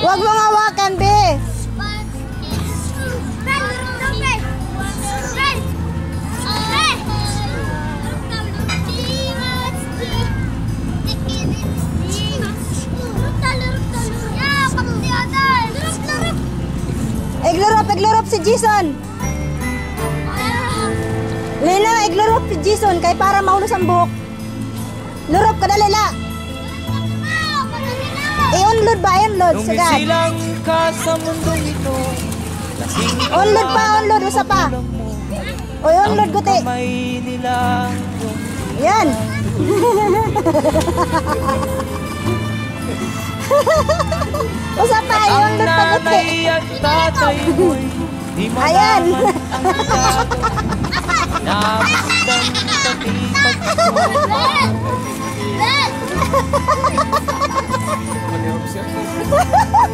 Huwag mong hawakan, be. Iglurop si Jason. Lila, iglurop si Jason kay para maulos ang buhok. Lurop ka na, Lila. I-unload ba? I-unload. Sagad. Silang ka sa mundong ito. Unload pa, unload. Usa pa. O, unload ko, te. Yan. Usa pa, i-unload pa ko, te. Ayan.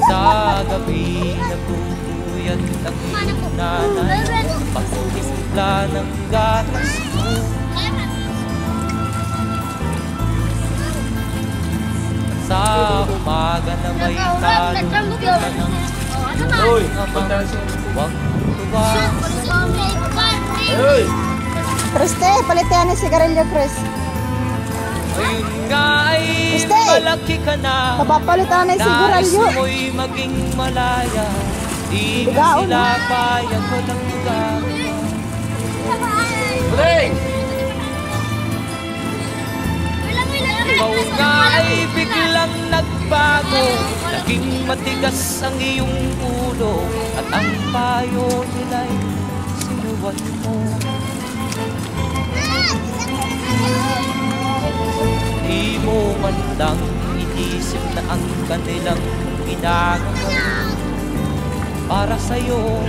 Sa gabi nagpupuyat ang iyong nanay, pagtimpla ng gatas mo. Sa umaga na may talo ka ng huwag tuwa. Chris, te, palitan ni sigarilyo, Chris. Ayun nga ay malaki ka na, kapapalitan ni sigarilyo. nais mo'y maging malaya, di mo sila payag ko lang lugar. Ikaw nga ay biglang nagbago, naging matigas ang iyong ulo, at ang payo nila'y sinuwat mo. Di mo man lang inisip na ang kanilang ginagawa para sa'yo.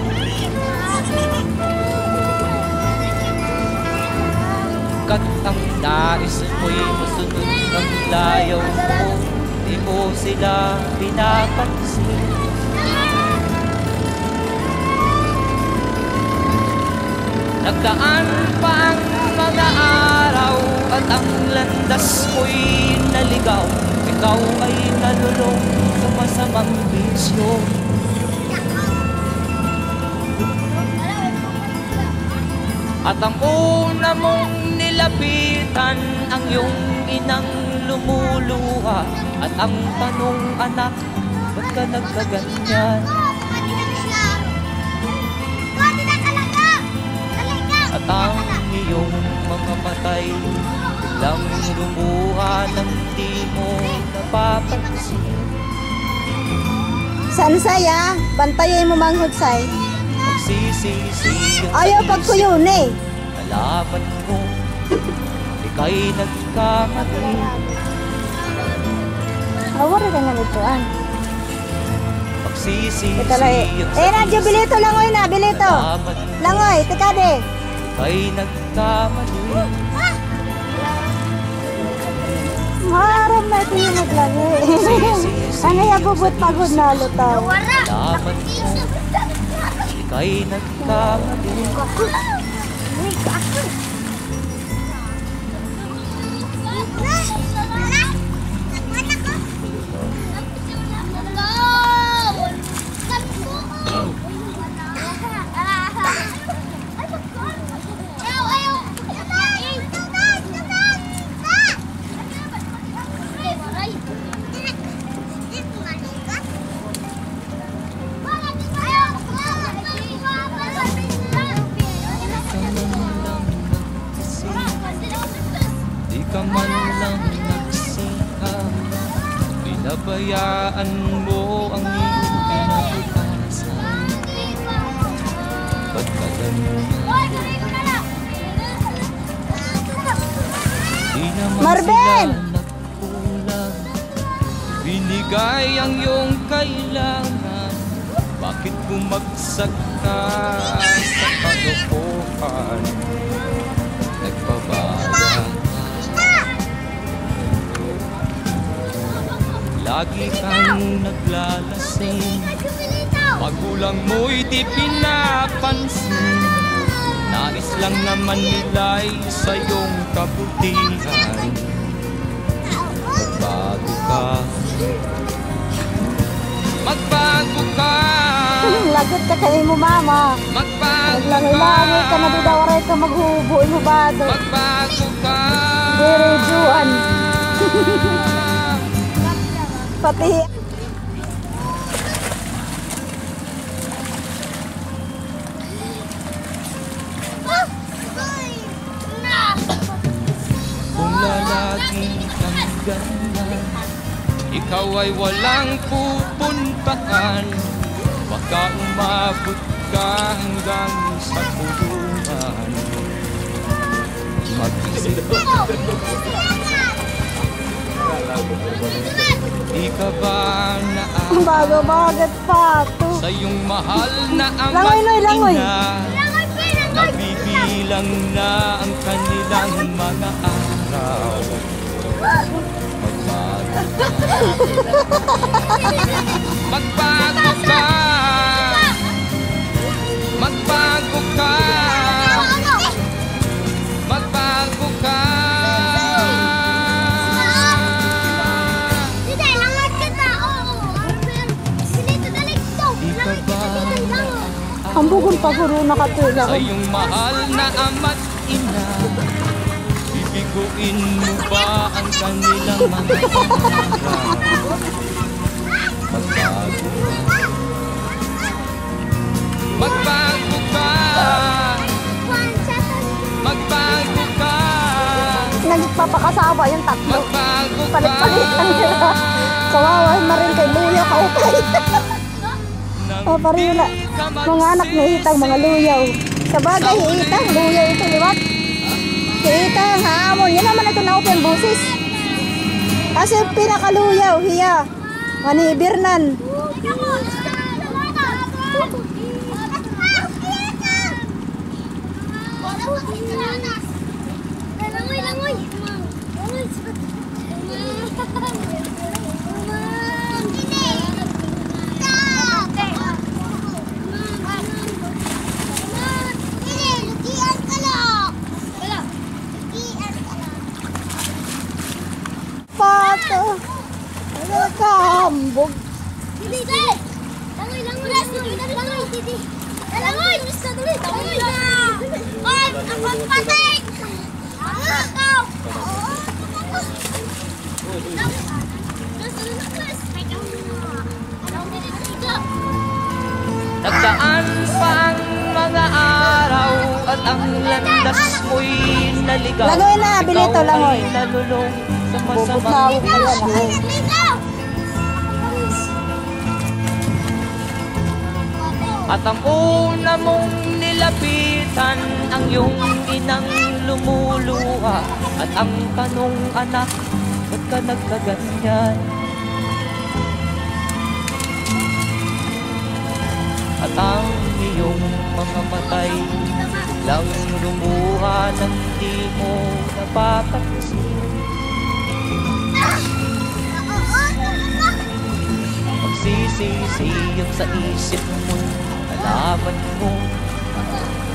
Kat ang nais mo'y masunod ng layaw mo, di mo sila pinapansin. Nagdaan pa ang mga araw at ang landas mo'y naligaw, ikaw ay nalulong sa masamang bisyo. At ang una mong nilapitan ang iyong inang lumuluha, at ang tanong, anak, ba't ka nagkaganyan? At ang iyong mga matay biglang lumuha nang di mo napapansin. Sansaya, bantayin mo manghod, say. Magsisisi ayaw pagkuyon, eh. Nalaman mo, ika'y nagkamali. Awara ka nga nituan. Magsisisi nadyo, bilito langoy na, bilito. Langoy, tikade. Ika'y nagkamali. Maram na ito yung naglangoy. Ano yung bubot pagod na lutaw? Nalaman mo, ika'y nagkamali. Ka man lang nagsikap, pinabayaan mo ang iyong kinabukasan. Ba't ka ganyan? Di naman Marben! sila nagkulang, binigay ang iyong kailangan. Bakit bumagsak ka sa kalokohan? Nagbabaga, lagi kang naglalasing, magulang mo'y di pinapansin. Nais lang naman nila'y sa iyong kabutihan. Magbago ka, magbago Magbago ka, Lagot ka kay mo mama. magbago ka, Naglangoy ka na dudawaray ka maghubuin mo ba do. magbago ka. Direjuan. Pati Kung lalaging kang ganyan, ikaw ay walang pupuntahan. Baka umabot ka hanggang sa kulungan. Mag-isip di ka ba naawa bago-bagat pa to. sa iyong mahal na ama't Langoy, Noy, langoy. ina? Nabibilang na ang kanilang mga araw. Magbago ka, magbago ka, magbago ka. Ang bukol pa guro Sa nakatulak. iyong mahal na ama't ina, bibiguin mo ba ang kanilang mga pangarap? Magbago, magbago ka, magbago ka, Nagpapakasawa yung tatlo. magbago ka. Palit-palitan nila. Kawawa na rin kay Luya kaupay. O pari na. Mga anak ni Itang, mga luyaw. Sabagay, Itang, luyaw ito, liwat. Si Itang, haamon. Yan naman ito na open busis. Kasi pinakaluyaw, hiya. Mani, Birnan. Pato. Ano ka, hambog. Nagdaan pa ang mga araw at ang landas mo'y naligaw. Langoy na, Bilito, Ikaw langoy. ay nalulong sa Bubutawag masamang ka yan, puso. At ang una mong nilapitan ang iyong inang lumuluha. At ang tanong, anak, ba't ka nagkaganyan? At ang iyong mga matay lang lumuha nang di mo napapansin. Magsisisiyang sa isip mo, nalaman mo,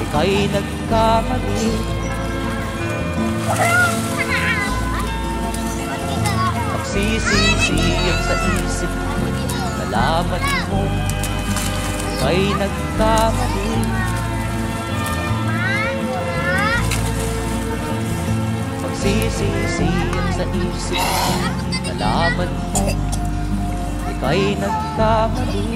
ika'y nagkamali. Magsisisiyang sa isip mo, nalaman mo, ika'y nagkamali. Magsisisiyang sa isip mo, nalaman mo, ika'y nagkamali.